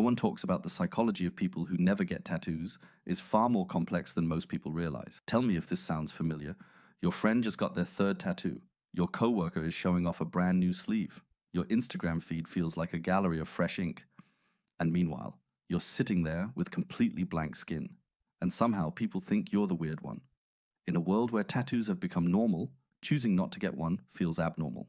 one talks about the psychology of people who never get tattoos is far more complex than most people realize. Tell me if this sounds familiar. Your friend just got their third tattoo. Your coworker is showing off a brand new sleeve. Your Instagram feed feels like a gallery of fresh ink. And meanwhile, you're sitting there with completely blank skin. And somehow people think you're the weird one. In a world where tattoos have become normal, choosing not to get one feels abnormal.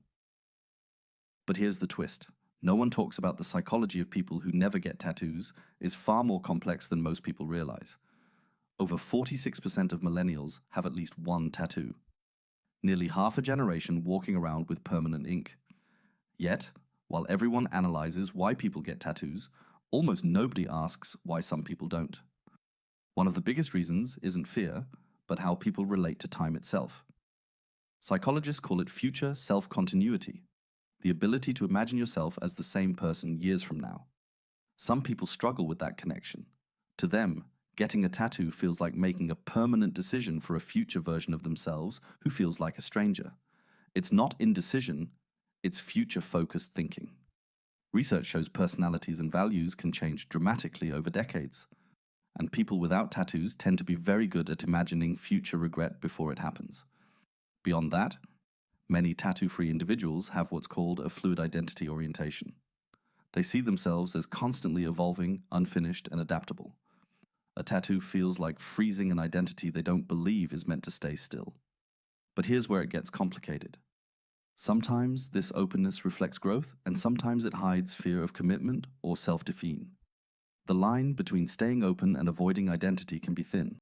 But here's the twist. No one talks about the psychology of people who never get tattoos is far more complex than most people realize. Over 46% of millennials have at least one tattoo. Nearly half a generation walking around with permanent ink. Yet, while everyone analyzes why people get tattoos, almost nobody asks why some people don't. One of the biggest reasons isn't fear, but how people relate to time itself. Psychologists call it future self-continuity, the ability to imagine yourself as the same person years from now. Some people struggle with that connection. To them, getting a tattoo feels like making a permanent decision for a future version of themselves who feels like a stranger. It's not indecision, it's future-focused thinking. Research shows personalities and values can change dramatically over decades, and people without tattoos tend to be very good at imagining future regret before it happens. Beyond that, many tattoo-free individuals have what's called a fluid identity orientation. They see themselves as constantly evolving, unfinished, and adaptable. A tattoo feels like freezing an identity they don't believe is meant to stay still. But here's where it gets complicated. Sometimes this openness reflects growth, and sometimes it hides fear of commitment or self-defeat. The line between staying open and avoiding identity can be thin.